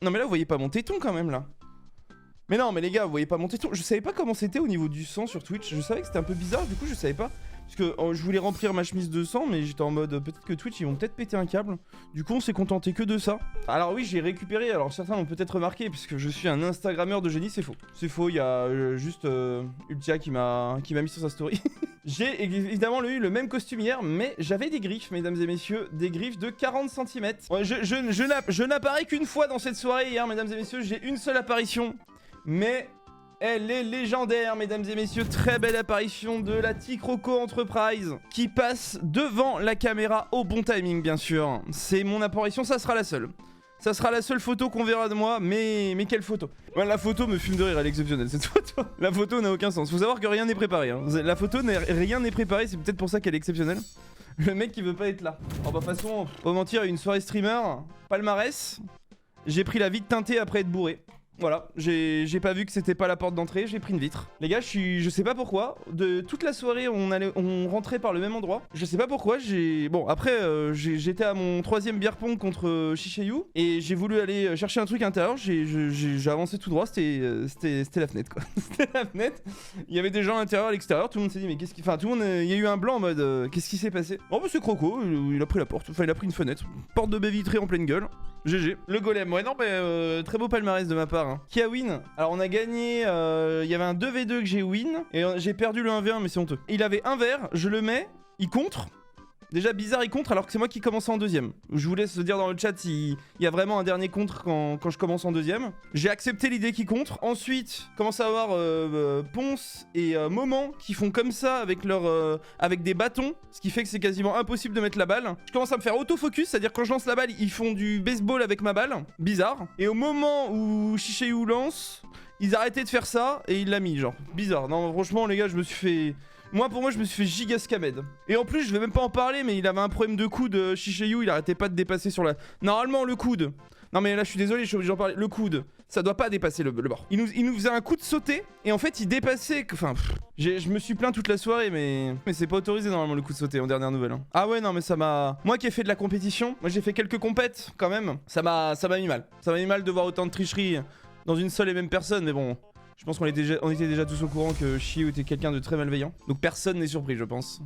Non mais là vous voyez pas mon téton quand même là. Mais non mais les gars vous voyez pas mon téton. Je savais pas comment c'était au niveau du sang sur Twitch. Je savais que c'était un peu bizarre du coup je savais pas. Parce que je voulais remplir ma chemise de sang mais j'étais en mode peut-être que Twitch ils vont peut-être péter un câble. Du coup on s'est contenté que de ça. Alors oui j'ai récupéré, alors certains l'ont peut-être remarqué puisque je suis un Instagrammeur de génie, c'est faux. C'est faux, il y a juste Ultia qui m'a mis sur sa story. J'ai évidemment eu le même costume hier, mais j'avais des griffes, mesdames et messieurs, des griffes de 40 cm. Ouais, je n'apparais qu'une fois dans cette soirée hier, mesdames et messieurs, j'ai une seule apparition, mais elle est légendaire, mesdames et messieurs. Très belle apparition de la Ticroco Enterprise qui passe devant la caméra au bon timing, bien sûr. C'est mon apparition, ça sera la seule. Ça sera la seule photo qu'on verra de moi, mais quelle photo? Ouais, la photo me fume de rire, elle est exceptionnelle cette photo. La photo n'a aucun sens. Faut savoir que rien n'est préparé. Hein. La photo, rien n'est préparé, c'est peut-être pour ça qu'elle est exceptionnelle. Le mec qui veut pas être là. Oh bah de toute façon, pas mentir, une soirée streamer, palmarès. J'ai pris la vitre teintée après être bourré. Voilà, j'ai pas vu que c'était pas la porte d'entrée, j'ai pris une vitre. Les gars, je sais pas pourquoi, de toute la soirée on rentrait par le même endroit. Je sais pas pourquoi, bon après j'étais à mon 3ème beer pong contre Shishayu et j'ai voulu aller chercher un truc à l'intérieur, j'ai avancé tout droit, c'était la fenêtre quoi. C'était la fenêtre, il y avait des gens à l'intérieur, à l'extérieur, tout le monde s'est dit mais qu'est-ce qui... Enfin tout le monde, il y a eu un blanc en mode qu'est-ce qui s'est passé? Oh bah c'est Croco, il a pris la porte, enfin il a pris une fenêtre, porte de baie vitrée en pleine gueule. GG. Le golem, ouais non mais très beau palmarès de ma part. Hein. Qui a win? Alors on a gagné, il y avait un 2v2 que j'ai win, et j'ai perdu le 1v1 mais c'est honteux. Il avait un verre, je le mets, il contre. Déjà bizarre il contre alors que c'est moi qui commence en deuxième. Je vous laisse dire dans le chat s'il y a vraiment un dernier contre quand je commence en deuxième. J'ai accepté l'idée qu'il contre. Ensuite, commence à avoir Ponce et Moment qui font comme ça avec avec des bâtons. Ce qui fait que c'est quasiment impossible de mettre la balle. Je commence à me faire autofocus, c'est-à-dire quand je lance la balle, ils font du baseball avec ma balle. Bizarre. Et au moment où Shishayu lance, ils arrêtaient de faire ça et il l'a mis genre. Bizarre. Non franchement les gars je me suis fait... Pour moi, je me suis fait giga scamed. Et en plus, je vais même pas en parler, mais il avait un problème de coude, Shishayu, il arrêtait pas de dépasser sur la... Normalement, le coude... Non mais là, je suis désolé, je suis obligé d'en parler. Le coude, ça doit pas dépasser le bord. Il nous faisait un coup de sauter, et en fait, il dépassait... Enfin, je me suis plaint toute la soirée, mais c'est pas autorisé normalement le coup de sauter, en dernière nouvelle. Hein. Ah ouais, non mais ça m'a... Moi qui ai fait de la compétition, moi j'ai fait quelques compètes, quand même. Ça m'a mis mal. Ça m'a mis mal de voir autant de tricherie dans une seule et même personne, mais bon... Je pense qu'on était déjà tous au courant que Shio était quelqu'un de très malveillant. Donc personne n'est surpris, je pense.